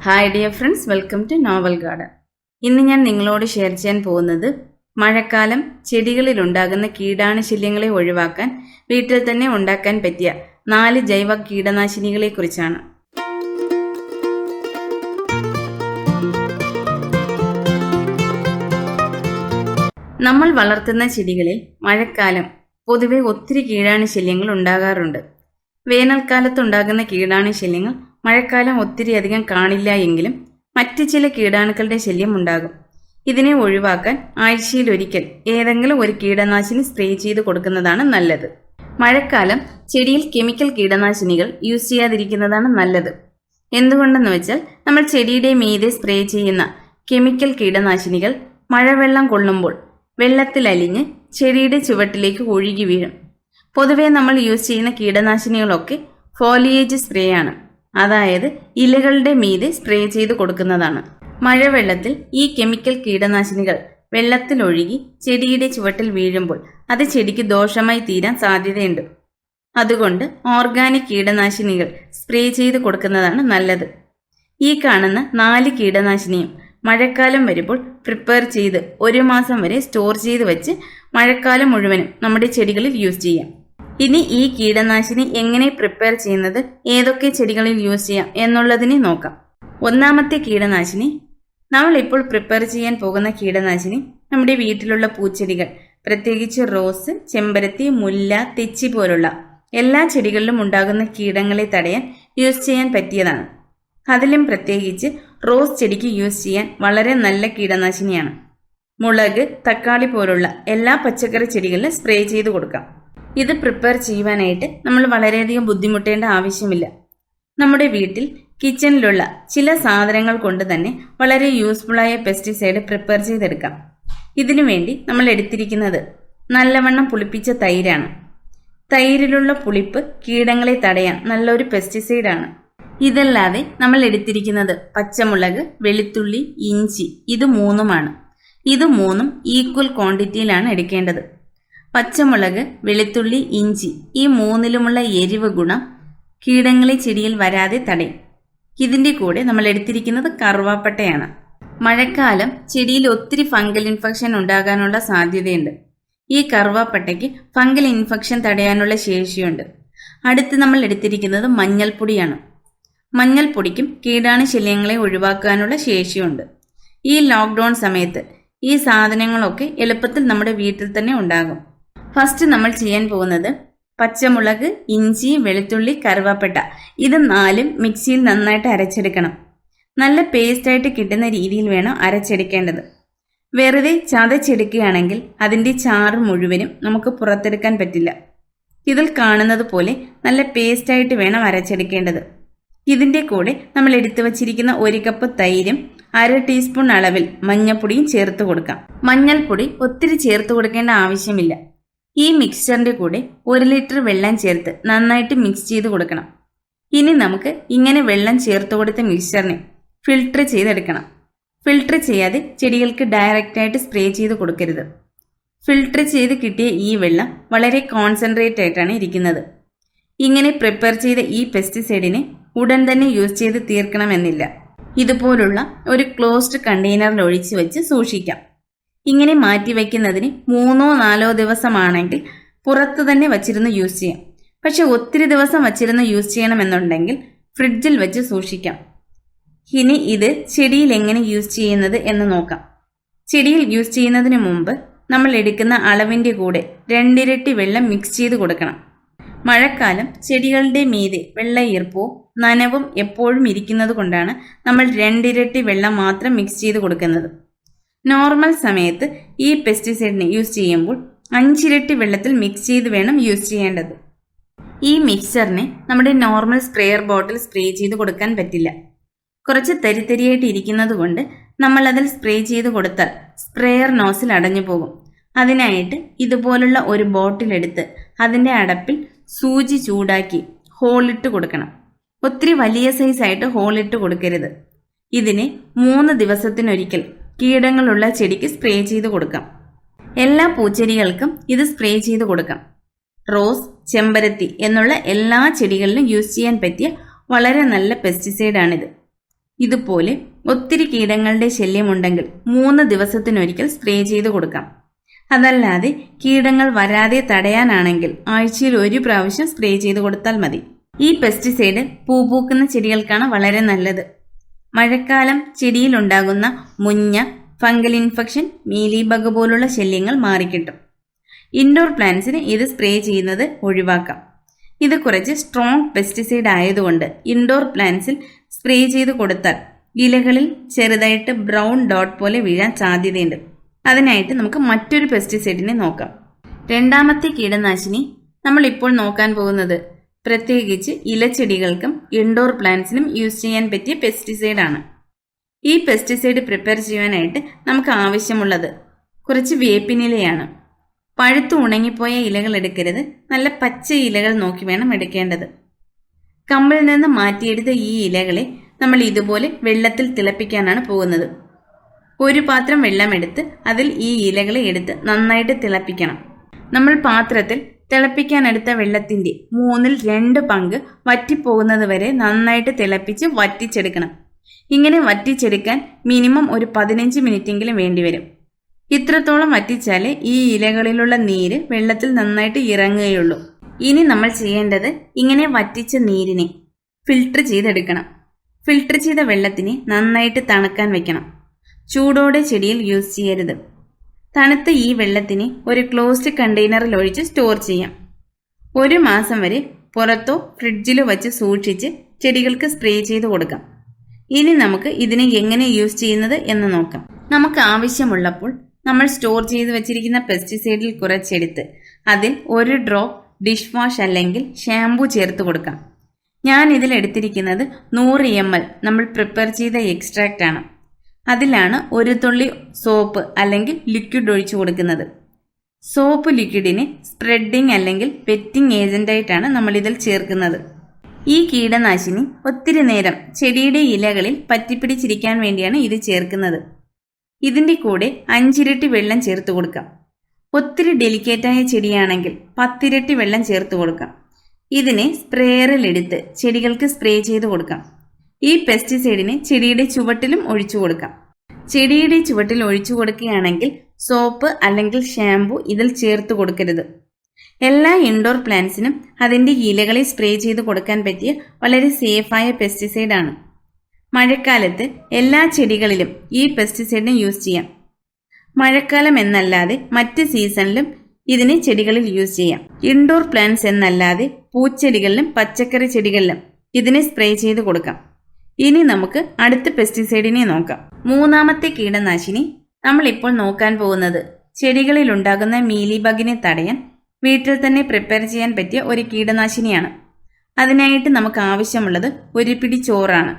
Hi dear friends, welcome to novel garden. ഇന്ന് ഞാൻ നിങ്ങളോട് ഷെയർ ചെയ്യാൻ പോകുന്നത് മഴക്കാലം ചെടികളിൽ ഉണ്ടാകുന്ന കീടാണുശല്യങ്ങളെ ഒഴിവാക്കാൻ വീട്ടിൽ തന്നെ ഉണ്ടാക്കാൻ പറ്റിയ 4 ജൈവ കീടനാശിനികളെ കുറിച്ചാണ്. നമ്മൾ വളർത്തുന്ന ചെടികളിൽ മഴക്കാലം പൊതുവെ ഒത്തിരി കീടാണുശല്യങ്ങൾ ഉണ്ടാകാറുണ്ട്. വേനൽക്കാലത്തുണ്ടാകുന്ന കീടാണുശല്യങ്ങൾ മഴക്കാലം ഒത്തിരി അധികം കാണില്ല എങ്കിലും മറ്റ് ചില കീടാണുക്കളുടെ ശല്യം ഉണ്ടാകും. ഇതിനെ ഒഴിവാക്കാൻ ആഴ്ചയിലൊരിക്കൽ ഏതെങ്കിലും ഒരു കീടനാശിനി സ്പ്രേ ചെയ്ത് കൊടുക്കുന്നതാണ് നല്ലത്. മഴക്കാലം ചെടിയിൽ കെമിക്കൽ കീടനാശിനികൾ യൂസ് ചെയ്യാതിരിക്കുന്നതാണ് നല്ലത്. എന്തുകൊണ്ടെന്ന് വെച്ചാൽ നമ്മൾ ചെടിയുടെ മീതെ സ്പ്രേ ചെയ്യുന്ന കെമിക്കൽ കീടനാശിനികൾ മഴവെള്ളം കൊള്ളുമ്പോൾ വെള്ളത്തിൽ അലിഞ്ഞ് ചെടിയുടെ ചുവട്ടിലേക്ക് ഒഴുകി വീഴും. പൊതുവെ നമ്മൾ യൂസ് ചെയ്യുന്ന കീടനാശിനികളൊക്കെ ഫോലിയേജ് സ്പ്രേ ആണ്, അതായത് ഇലകളുടെ മീതെ സ്പ്രേ ചെയ്ത് കൊടുക്കുന്നതാണ്. മഴവെള്ളത്തിൽ ഈ കെമിക്കൽ കീടനാശിനികൾ വെള്ളത്തിൽ ഒഴുകി ചെടിയുടെ ചുവട്ടിൽ വീഴുമ്പോൾ അത് ചെടിക്ക് ദോഷമായി തീരാൻ സാധ്യതയുണ്ട്. അതുകൊണ്ട് ഓർഗാനിക് കീടനാശിനികൾ സ്പ്രേ ചെയ്ത് കൊടുക്കുന്നതാണ് നല്ലത്. ഈ കാണുന്ന 4 കീടനാശിനിയും മഴക്കാലം വരുമ്പോൾ പ്രിപ്പയർ ചെയ്ത് 1 മാസം വരെ സ്റ്റോർ ചെയ്ത് വെച്ച് മഴക്കാലം മുഴുവനും നമ്മുടെ ചെടികളിൽ യൂസ് ചെയ്യാം. ഇനി ഈ കീടനാശിനി എങ്ങനെ പ്രിപ്പയർ ചെയ്യുന്നത്, ഏതൊക്കെ ചെടികളിൽ യൂസ് ചെയ്യാം എന്നുള്ളതിനെ നോക്കാം. ഒന്നാമത്തെ കീടനാശിനി, നമ്മൾ ഇപ്പോൾ പ്രിപ്പയർ ചെയ്യാൻ പോകുന്ന കീടനാശിനി നമ്മുടെ വീട്ടിലുള്ള പൂച്ചെടികൾ, പ്രത്യേകിച്ച് റോസ്, ചെമ്പരത്തി, മുല്ല, തെച്ചി പോലുള്ള എല്ലാ ചെടികളിലും ഉണ്ടാകുന്ന കീടങ്ങളെ തടയാൻ യൂസ് ചെയ്യാൻ പറ്റിയതാണ്. അതിലും പ്രത്യേകിച്ച് റോസ് ചെടിക്ക് യൂസ് ചെയ്യാൻ വളരെ നല്ല കീടനാശിനിയാണ്. മുളക്, തക്കാളി പോലുള്ള എല്ലാ പച്ചക്കറി ചെടികളിലും സ്പ്രേ ചെയ്ത് കൊടുക്കാം. ഇത് പ്രിപ്പയർ ചെയ്യുവാനായിട്ട് നമ്മൾ വളരെയധികം ബുദ്ധിമുട്ടേണ്ട ആവശ്യമില്ല. നമ്മുടെ വീട്ടിൽ കിച്ചണിലുള്ള ചില സാധനങ്ങൾ കൊണ്ട് തന്നെ വളരെ യൂസ്ഫുള്ളായ പെസ്റ്റിസൈഡ് പ്രിപ്പയർ ചെയ്തെടുക്കാം. ഇതിനു വേണ്ടി നമ്മൾ എടുത്തിരിക്കുന്നത് നല്ലവണ്ണം പുളിപ്പിച്ച തൈരാണ്. തൈരിലുള്ള പുളിപ്പ് കീടങ്ങളെ തടയാൻ നല്ലൊരു പെസ്റ്റിസൈഡാണ്. ഇതല്ലാതെ നമ്മൾ എടുത്തിരിക്കുന്നത് പച്ചമുളക്, വെളുത്തുള്ളി, ഇഞ്ചി, ഇത് 3ഉമാണ്. ഇത് 3ഉം ഈക്വൽ ക്വാണ്ടിറ്റിയിലാണ് എടുക്കേണ്ടത്. പച്ചമുളക്, വെളുത്തുള്ളി, ഇഞ്ചി ഈ 3ലുമുള്ള എരിവ് ഗുണം കീടങ്ങളെ ചെടിയിൽ വരാതെ തടയും. ഇതിന്റെ കൂടെ നമ്മൾ എടുത്തിരിക്കുന്നത് കറുവാപ്പട്ടയാണ്. മഴക്കാലം ചെടിയിൽ ഒത്തിരി ഫംഗൽ ഇൻഫെക്ഷൻ ഉണ്ടാകാനുള്ള സാധ്യതയുണ്ട്. ഈ കറുവാപ്പട്ടയ്ക്ക് ഫംഗൽ ഇൻഫെക്ഷൻ തടയാനുള്ള ശേഷിയുണ്ട്. അടുത്ത് നമ്മൾ എടുത്തിരിക്കുന്നത് മഞ്ഞൾപ്പൊടിയാണ്. മഞ്ഞൾപ്പൊടിക്കും കീടാണുശല്യങ്ങളെ ഒഴിവാക്കാനുള്ള ശേഷിയുണ്ട്. ഈ ലോക്ക്ഡൌൺ സമയത്ത് ഈ സാധനങ്ങളൊക്കെ എളുപ്പത്തിൽ നമ്മുടെ വീട്ടിൽ തന്നെ ഉണ്ടാകും. ഫസ്റ്റ് നമ്മൾ ചെയ്യാൻ പോകുന്നത് പച്ചമുളക്, ഇഞ്ചി, വെളുത്തുള്ളി, കറുവാപ്പട്ട ഇത് 4ഉം മിക്സിയിൽ നന്നായിട്ട് അരച്ചെടുക്കണം. നല്ല പേസ്റ്റായിട്ട് കിട്ടുന്ന രീതിയിൽ വേണം അരച്ചെടുക്കേണ്ടത്. വെറുതെ ചതച്ചെടുക്കുകയാണെങ്കിൽ അതിൻ്റെ ചാറ് മുഴുവനും നമുക്ക് പുറത്തെടുക്കാൻ പറ്റില്ല. ഇതിൽ കാണുന്നത് പോലെ നല്ല പേസ്റ്റായിട്ട് വേണം അരച്ചെടുക്കേണ്ടത്. ഇതിൻ്റെ കൂടെ നമ്മൾ എടുത്തു വച്ചിരിക്കുന്ന 1 കപ്പ് തൈരും 1/2 ടീസ്പൂൺ അളവിൽ മഞ്ഞൾപ്പൊടിയും ചേർത്ത് കൊടുക്കാം. മഞ്ഞൾപ്പൊടി ഒത്തിരി ചേർത്ത് കൊടുക്കേണ്ട ആവശ്യമില്ല. ഈ മിക്സ്ചറിന്റെ കൂടെ 1 ലിറ്റർ വെള്ളം ചേർത്ത് നന്നായിട്ട് മിക്സ് ചെയ്ത് കൊടുക്കണം. ഇനി നമുക്ക് ഇങ്ങനെ വെള്ളം ചേർത്ത് കൊടുത്ത മിക്സ്ചറിനെ ഫിൽട്ടർ ചെയ്തെടുക്കണം. ഫിൽട്ടർ ചെയ്യാതെ ചെടികൾക്ക് ഡയറക്റ്റായിട്ട് സ്പ്രേ ചെയ്ത് കൊടുക്കരുത്. ഫിൽട്ടർ ചെയ്ത് കിട്ടിയ ഈ വെള്ളം വളരെ കോൺസെൻട്രേറ്റ് ആയിട്ടാണ് ഇരിക്കുന്നത്. ഇങ്ങനെ പ്രിപ്പയർ ചെയ്ത ഈ പെസ്റ്റിസൈഡിനെ ഉടൻ തന്നെ യൂസ് ചെയ്ത് തീർക്കണമെന്നില്ല. ഇതുപോലുള്ള ഒരു ക്ലോസ്ഡ് കണ്ടെയ്നറിൽ ഒഴിച്ചു വെച്ച് സൂക്ഷിക്കാം. ഇങ്ങനെ മാറ്റി വയ്ക്കുന്നതിന് 3ഓ 4ഓ ദിവസമാണെങ്കിൽ പുറത്ത് തന്നെ വച്ചിരുന്ന് യൂസ് ചെയ്യാം. പക്ഷെ ഒത്തിരി ദിവസം വച്ചിരുന്ന് യൂസ് ചെയ്യണമെന്നുണ്ടെങ്കിൽ ഫ്രിഡ്ജിൽ വെച്ച് സൂക്ഷിക്കാം. ഇനി ഇത് ചെടിയിൽ എങ്ങനെ യൂസ് ചെയ്യുന്നത് എന്ന് നോക്കാം. ചെടിയിൽ യൂസ് ചെയ്യുന്നതിന് മുമ്പ് നമ്മൾ എടുക്കുന്ന അളവിൻ്റെ കൂടെ 2 ഇരട്ടി വെള്ളം മിക്സ് ചെയ്ത് കൊടുക്കണം. മഴക്കാലം ചെടികളുടെ മീതെ വെള്ള ഈർപ്പവും നനവും എപ്പോഴും ഇരിക്കുന്നത് കൊണ്ടാണ് നമ്മൾ 2 ഇരട്ടി വെള്ളം മാത്രം മിക്സ് ചെയ്ത് കൊടുക്കുന്നത്. നോർമൽ സമയത്ത് ഈ പെസ്റ്റിസൈഡിനെ യൂസ് ചെയ്യുമ്പോൾ 5 ഇരട്ടി വെള്ളത്തിൽ മിക്സ് ചെയ്ത് വേണം യൂസ് ചെയ്യേണ്ടത്. ഈ മിക്സ്ചറിനെ നമ്മുടെ നോർമൽ സ്പ്രെയർ ബോട്ടിൽ സ്പ്രേ ചെയ്ത് കൊടുക്കാൻ പറ്റില്ല. കുറച്ച് തരിതരിയായിട്ട് ഇരിക്കുന്നത് കൊണ്ട് നമ്മൾ അതിൽ സ്പ്രേ ചെയ്ത് കൊടുത്താൽ സ്പ്രെയർ നോസിൽ അടഞ്ഞു പോകും. അതിനായിട്ട് ഇതുപോലുള്ള ഒരു ബോട്ടിൽ എടുത്ത് അതിൻ്റെ അടപ്പിൽ സൂചി ചൂടാക്കി ഹോളിട്ട് കൊടുക്കണം. ഒത്തിരി വലിയ സൈസായിട്ട് ഹോളിട്ട് കൊടുക്കരുത്. ഇതിനെ 3 ദിവസത്തിനൊരിക്കൽ കീടങ്ങളുള്ള ചെടിക്ക് സ്പ്രേ ചെയ്ത് കൊടുക്കാം. എല്ലാ പൂച്ചെടികൾക്കും ഇത് സ്പ്രേ ചെയ്ത് കൊടുക്കാം. റോസ്, ചെമ്പരത്തി എന്നുള്ള എല്ലാ ചെടികളിലും യൂസ് ചെയ്യാൻ പറ്റിയ വളരെ നല്ല പെസ്റ്റിസൈഡാണിത്. ഇതുപോലെ ഒത്തിരി കീടങ്ങളുടെ ശല്യമുണ്ടെങ്കിൽ 3 ദിവസത്തിനൊരിക്കൽ സ്പ്രേ ചെയ്ത് കൊടുക്കാം. അതല്ലാതെ കീടങ്ങൾ വരാതെ തടയാനാണെങ്കിൽ ആഴ്ചയിൽ 1 പ്രാവശ്യം സ്പ്രേ ചെയ്ത് കൊടുത്താൽ മതി. ഈ പെസ്റ്റിസൈഡ് പൂക്കുന്ന ചെടികൾക്കാണ് വളരെ നല്ലത്. മഴക്കാലം ചെടിയിലുണ്ടാകുന്ന മുഞ്ഞ, ഫംഗൽ ഇൻഫെക്ഷൻ, മീലിബഗ് പോലുള്ള ശല്യങ്ങൾ മാറിക്കിട്ടും. ഇൻഡോർ പ്ലാന്റ്സിന് ഇത് സ്പ്രേ ചെയ്യുന്നത് ഒഴിവാക്കാം. ഇത് കുറച്ച് സ്ട്രോങ് പെസ്റ്റിസൈഡ് ആയതുകൊണ്ട് ഇൻഡോർ പ്ലാന്റ്സിൽ സ്പ്രേ ചെയ്ത് കൊടുത്താൽ ഇലകളിൽ ചെറുതായിട്ട് ബ്രൗൺ ഡോട്ട് പോലെ വീഴാൻ സാധ്യതയുണ്ട്. അതിനായിട്ട് നമുക്ക് മറ്റൊരു പെസ്റ്റിസൈഡിനെ നോക്കാം. രണ്ടാമത്തെ കീടനാശിനി നമ്മൾ ഇപ്പോൾ നോക്കാൻ പോകുന്നത് പ്രത്യേകിച്ച് ഇലച്ചെടികൾക്കും ഇൻഡോർ പ്ലാന്റ്സിനും യൂസ് ചെയ്യാൻ പറ്റിയ പെസ്റ്റിസൈഡാണ്. ഈ പെസ്റ്റിസൈഡ് പ്രിപ്പയർ ചെയ്യാനായിട്ട് നമുക്ക് ആവശ്യമുള്ളത് കുറച്ച് വേപ്പിനിലയാണ്. പഴുത്തു ഉണങ്ങിപ്പോയ ഇലകൾ എടുക്കരുത്, നല്ല പച്ച ഇലകൾ നോക്കി വേണം എടുക്കേണ്ടത്. കമ്പിൽ നിന്ന് മാറ്റിയെടുത്ത ഈ ഇലകളെ നമ്മൾ ഇതുപോലെ വെള്ളത്തിൽ തിളപ്പിക്കാനാണ് പോകുന്നത്. ഒരു പാത്രം വെള്ളമെടുത്ത് അതിൽ ഈ ഇലകളെ എടുത്ത് നന്നായിട്ട് തിളപ്പിക്കണം. നമ്മൾ പാത്രത്തിൽ തിളപ്പിക്കാനെടുത്ത വെള്ളത്തിന്റെ 2/3 പങ്ക് വറ്റിപ്പോകുന്നത് വരെ നന്നായിട്ട് തിളപ്പിച്ച് വറ്റിച്ചെടുക്കണം. ഇങ്ങനെ വറ്റിച്ചെടുക്കാൻ മിനിമം ഒരു 15 മിനിറ്റെങ്കിലും വേണ്ടിവരും. ഇത്രത്തോളം വറ്റിച്ചാലേ ഈ ഇലകളിലുള്ള നീര് വെള്ളത്തിൽ നന്നായിട്ട് ഇറങ്ങുകയുള്ളൂ. ഇനി നമ്മൾ ചെയ്യേണ്ടത് ഇങ്ങനെ വറ്റിച്ച നീരിനെ ഫിൽട്ടർ ചെയ്തെടുക്കണം. ഫിൽട്ടർ ചെയ്ത വെള്ളത്തിനെ നന്നായിട്ട് തണുക്കാൻ വെക്കണം. ചൂടോടെ ചെടിയിൽ യൂസ് ചെയ്യരുത്. തണുത്ത ഈ വെള്ളത്തിനെ ഒരു ക്ലോസ്ഡ് കണ്ടെയ്നറിൽ ഒഴിച്ച് സ്റ്റോർ ചെയ്യാം. 1 മാസം വരെ പുറത്തോ ഫ്രിഡ്ജിലോ വച്ച് സൂക്ഷിച്ച് ചെടികൾക്ക് സ്പ്രേ ചെയ്ത് കൊടുക്കാം. ഇനി നമുക്ക് ഇതിനെ എങ്ങനെ യൂസ് ചെയ്യുന്നത് എന്ന് നോക്കാം. നമുക്ക് ആവശ്യമുള്ളപ്പോൾ നമ്മൾ സ്റ്റോർ ചെയ്ത് വെച്ചിരിക്കുന്ന പെസ്റ്റിസൈഡിൽ കുറച്ചെടുത്ത് അതിൽ 1 ഡ്രോപ്പ് ഡിഷ് വാഷ് അല്ലെങ്കിൽ ഷാംപൂ ചേർത്ത് കൊടുക്കാം. ഞാൻ ഇതിൽ എടുത്തിരിക്കുന്നത് 100 ml നമ്മൾ പ്രിപ്പയർ ചെയ്ത എക്സ്ട്രാക്റ്റ് ആണ്. അതിലാണ് 1 തുള്ളി സോപ്പ് അല്ലെങ്കിൽ ലിക്വിഡ് ഒഴിച്ചു കൊടുക്കുന്നത്. സോപ്പ് ലിക്വിഡിനെ സ്പ്രെഡിംഗ് അല്ലെങ്കിൽ വെറ്റിംഗ് ഏജന്റായിട്ടാണ് നമ്മൾ ഇതിൽ ചേർക്കുന്നത്. ഈ കീടനാശിനി ഒത്തിരി നേരം ചെടിയുടെ ഇലകളിൽ പറ്റിപ്പിടിച്ചിരിക്കാൻ വേണ്ടിയാണ് ഇത് ചേർക്കുന്നത്. ഇതിന്റെ കൂടെ 5 ഇരട്ടി വെള്ളം ചേർത്ത് കൊടുക്കാം. ഒത്തിരി ഡെലിക്കേറ്റായ ചെടിയാണെങ്കിൽ 10 ഇരട്ടി വെള്ളം ചേർത്ത് കൊടുക്കാം. ഇതിനെ സ്പ്രേയറിൽ എടുത്ത് ചെടികൾക്ക് സ്പ്രേ ചെയ്ത് കൊടുക്കാം. ഈ പെസ്റ്റിസൈഡിനെ ചെടിയുടെ ചുവട്ടിലും ഒഴിച്ചു കൊടുക്കാം. ചെടിയുടെ ചുവട്ടിൽ ഒഴിച്ചു കൊടുക്കുകയാണെങ്കിൽ സോപ്പ് അല്ലെങ്കിൽ ഷാംപൂ ഇതിൽ ചേർത്ത് കൊടുക്കരുത്. എല്ലാ ഇൻഡോർ പ്ലാന്റ്സിനും അതിന്റെ ഇലകളെ സ്പ്രേ ചെയ്ത് കൊടുക്കാൻ പറ്റിയ വളരെ സേഫായ പെസ്റ്റിസൈഡാണ്. മഴക്കാലത്ത് എല്ലാ ചെടികളിലും ഈ പെസ്റ്റിസൈഡിനെ യൂസ് ചെയ്യാം. മഴക്കാലം എന്നല്ലാതെ മറ്റ് സീസണിലും ഇതിനെ ചെടികളിൽ യൂസ് ചെയ്യാം. ഇൻഡോർ പ്ലാന്റ്സ് എന്നല്ലാതെ പൂച്ചെടികളിലും പച്ചക്കറി ചെടികളിലും ഇതിനെ സ്പ്രേ ചെയ്ത് കൊടുക്കാം. ഇനി നമുക്ക് അടുത്ത പെസ്റ്റിസൈഡിനെ നോക്കാം. മൂന്നാമത്തെ കീടനാശിനി നമ്മൾ ഇപ്പോൾ നോക്കാൻ പോകുന്നത് ചെടികളിൽ ഉണ്ടാകുന്ന മീലിബഗിനെ തടയാൻ വീട്ടിൽ തന്നെ പ്രിപ്പയർ ചെയ്യാൻ പറ്റിയ ഒരു കീടനാശിനിയാണ്. അതിനായിട്ട് നമുക്ക് ആവശ്യമുള്ളത് 1 പിടി ചോറാണ്.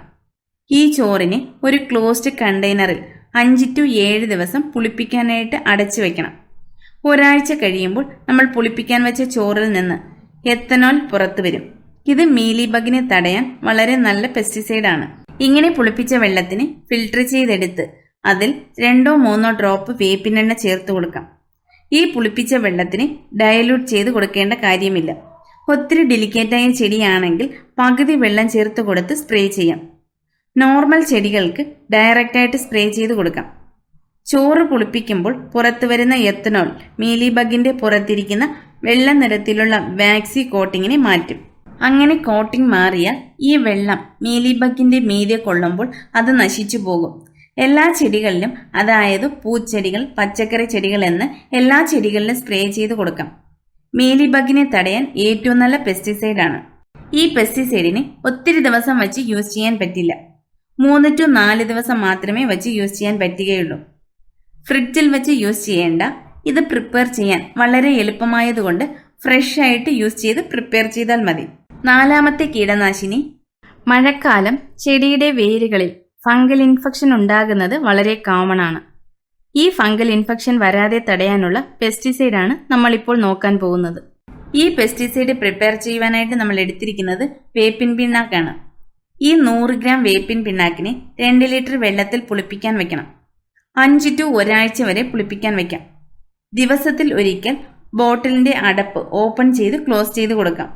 ഈ ചോറിനെ ഒരു ക്ലോസ്ഡ് കണ്ടെയ്നറിൽ 5 to 7 ദിവസം പുളിപ്പിക്കാനായിട്ട് അടച്ചു വെക്കണം. ഒരാഴ്ച കഴിയുമ്പോൾ നമ്മൾ പുളിപ്പിക്കാൻ വെച്ച ചോറിൽ നിന്ന് എത്തനോൾ പുറത്തു വരും. ഇത് മീലിബഗിനെ തടയാൻ വളരെ നല്ല പെസ്റ്റിസൈഡാണ്. ഇങ്ങനെ പുളിപ്പിച്ച വെള്ളത്തിന് ഫിൽട്ടർ ചെയ്തെടുത്ത് അതിൽ 2-3 ഡ്രോപ്പ് വേപ്പിനെണ്ണ ചേർത്ത് കൊടുക്കാം. ഈ പുളിപ്പിച്ച വെള്ളത്തിന് ഡയലൂട്ട് ചെയ്ത് കൊടുക്കേണ്ട കാര്യമില്ല. ഒത്തിരി ഡെലിക്കേറ്റായ ചെടിയാണെങ്കിൽ പകുതി വെള്ളം ചേർത്ത് കൊടുത്ത് സ്പ്രേ ചെയ്യാം. നോർമൽ ചെടികൾക്ക് ഡയറക്റ്റായിട്ട് സ്പ്രേ ചെയ്ത് കൊടുക്കാം. ചോറ് പുളിപ്പിക്കുമ്പോൾ പുറത്തു വരുന്ന എത്തനോൾ മീലിബഗിന്റെ പുറത്തിരിക്കുന്ന വെള്ള നിറത്തിലുള്ള വാക്സി കോട്ടിങ്ങിനെ മാറ്റും. അങ്ങനെ കോട്ടിംഗ് മാറിയാൽ ഈ വെള്ളം മീലിബഗിന്റെ മീതെ കൊള്ളുമ്പോൾ അത് നശിച്ചു പോകും. എല്ലാ ചെടികളിലും, അതായത് പൂച്ചെടികൾ, പച്ചക്കറി ചെടികൾ എന്ന് എല്ലാ ചെടികളിലും സ്പ്രേ ചെയ്ത് കൊടുക്കാം. മീലിബഗിനെ തടയാൻ ഏറ്റവും നല്ല പെസ്റ്റിസൈഡാണ്. ഈ പെസ്റ്റിസൈഡിനെ ഒത്തിരി ദിവസം വച്ച് യൂസ് ചെയ്യാൻ പറ്റില്ല. 3 to 4 ദിവസം മാത്രമേ വച്ച് യൂസ് ചെയ്യാൻ പറ്റുകയുള്ളൂ. ഫ്രിഡ്ജിൽ വെച്ച് യൂസ് ചെയ്യേണ്ട. ഇത് പ്രിപ്പയർ ചെയ്യാൻ വളരെ എളുപ്പമായതുകൊണ്ട് ഫ്രഷ് ആയിട്ട് യൂസ് ചെയ്ത് പ്രിപ്പയർ ചെയ്താൽ മതി. നാലാമത്തെ കീടനാശിനി, മഴക്കാലം ചെടിയുടെ വേരുകളിൽ ഫംഗൽ ഇൻഫെക്ഷൻ ഉണ്ടാകുന്നത് വളരെ കോമൺ ആണ്. ഈ ഫംഗൽ ഇൻഫെക്ഷൻ വരാതെ തടയാനുള്ള പെസ്റ്റിസൈഡാണ് നമ്മളിപ്പോൾ നോക്കാൻ പോകുന്നത്. ഈ പെസ്റ്റിസൈഡ് പ്രിപ്പയർ ചെയ്യുവാനായിട്ട് നമ്മൾ എടുത്തിരിക്കുന്നത് വേപ്പിൻ പിണ്ണാക്കാണ്. ഈ 100 ഗ്രാം വേപ്പിൻ പിണ്ണാക്കിനെ 2 ലിറ്റർ വെള്ളത്തിൽ പുളിപ്പിക്കാൻ വെക്കണം. 5 to 1 ആഴ്ച വരെ പുളിപ്പിക്കാൻ വെക്കാം. ദിവസത്തിൽ ഒരിക്കൽ ബോട്ടിലിന്റെ അടപ്പ് ഓപ്പൺ ചെയ്ത് ക്ലോസ് ചെയ്ത് കൊടുക്കാം.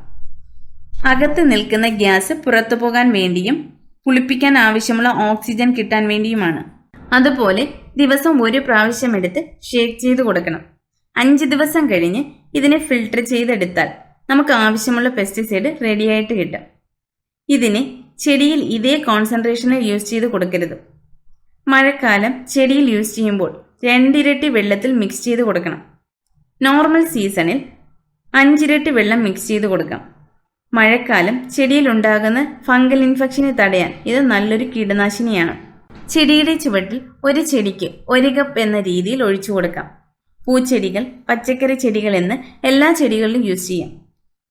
അകത്ത് നിൽക്കുന്ന ഗ്യാസ് പുറത്തു പോകാൻ വേണ്ടിയും പുളിപ്പിക്കാൻ ആവശ്യമുള്ള ഓക്സിജൻ കിട്ടാൻ വേണ്ടിയുമാണ്. അതുപോലെ ദിവസം 1 പ്രാവശ്യം എടുത്ത് ഷേക്ക് ചെയ്ത് കൊടുക്കണം. 5 ദിവസം കഴിഞ്ഞ് ഇതിനെ ഫിൽട്ടർ ചെയ്തെടുത്താൽ നമുക്ക് ആവശ്യമുള്ള പെസ്റ്റിസൈഡ് റെഡിയായിട്ട് കിട്ടും. ഇതിനെ ചെടിയിൽ ഇതേ കോൺസെൻട്രേഷനിൽ യൂസ് ചെയ്ത് കൊടുക്കരുത്. മഴക്കാലം ചെടിയിൽ യൂസ് ചെയ്യുമ്പോൾ 2 ഇരട്ടി വെള്ളത്തിൽ മിക്സ് ചെയ്ത് കൊടുക്കണം. നോർമൽ സീസണിൽ 5 ഇരട്ടി വെള്ളം മിക്സ് ചെയ്ത് കൊടുക്കാം. മഴക്കാലം ചെടിയിൽ ഉണ്ടാകുന്ന ഫംഗൽ ഇൻഫെക്ഷനെ തടയാൻ ഇത് നല്ലൊരു കീടനാശിനിയാണ്. ചെടിയുടെ ചുവട്ടിൽ ഒരു ചെടിക്ക് 1 കപ്പ് എന്ന രീതിയിൽ ഒഴിച്ചു കൊടുക്കാം. പൂച്ചെടികൾ, പച്ചക്കറി ചെടികൾ എന്ന് എല്ലാ ചെടികളിലും യൂസ് ചെയ്യാം.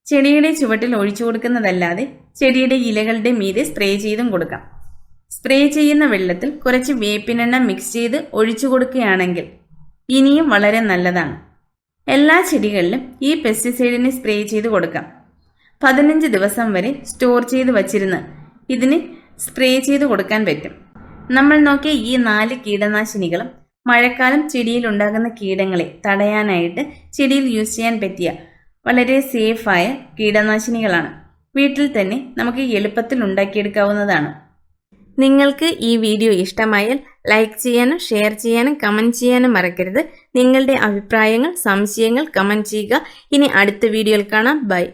ചെടിയുടെ ചുവട്ടിൽ ഒഴിച്ചു കൊടുക്കുന്നതല്ലാതെ ചെടിയുടെ ഇലകളുടെ മീതെ സ്പ്രേ ചെയ്തും കൊടുക്കാം. സ്പ്രേ ചെയ്യുന്ന വെള്ളത്തിൽ കുറച്ച് വേപ്പിനെണ്ണ മിക്സ് ചെയ്ത് ഒഴിച്ചു കൊടുക്കുകയാണെങ്കിൽ ഇനിയും വളരെ നല്ലതാണ്. എല്ലാ ചെടികളിലും ഈ പെസ്റ്റിസൈഡിനെ സ്പ്രേ ചെയ്ത് കൊടുക്കാം. 15 ദിവസം വരെ സ്റ്റോർ ചെയ്ത് വച്ചിരുന്ന് ഇതിന് സ്പ്രേ ചെയ്ത് കൊടുക്കാൻ പറ്റും. നമ്മൾ നോക്കിയ ഈ 4 കീടനാശിനികളും മഴക്കാലം ചെടിയിൽ ഉണ്ടാകുന്ന കീടങ്ങളെ തടയാനായിട്ട് ചെടിയിൽ യൂസ് ചെയ്യാൻ പറ്റിയ വളരെ സേഫായ കീടനാശിനികളാണ്. വീട്ടിൽ തന്നെ നമുക്ക് എളുപ്പത്തിൽ ഉണ്ടാക്കിയെടുക്കാവുന്നതാണ്. നിങ്ങൾക്ക് ഈ വീഡിയോ ഇഷ്ടമായാൽ ലൈക്ക് ചെയ്യാനും ഷെയർ ചെയ്യാനും കമൻറ്റ് ചെയ്യാനും മറക്കരുത്. നിങ്ങളുടെ അഭിപ്രായങ്ങൾ, സംശയങ്ങൾ കമൻറ്റ് ചെയ്യുക. ഇനി അടുത്ത വീഡിയോയിൽ കാണാം. ബൈ.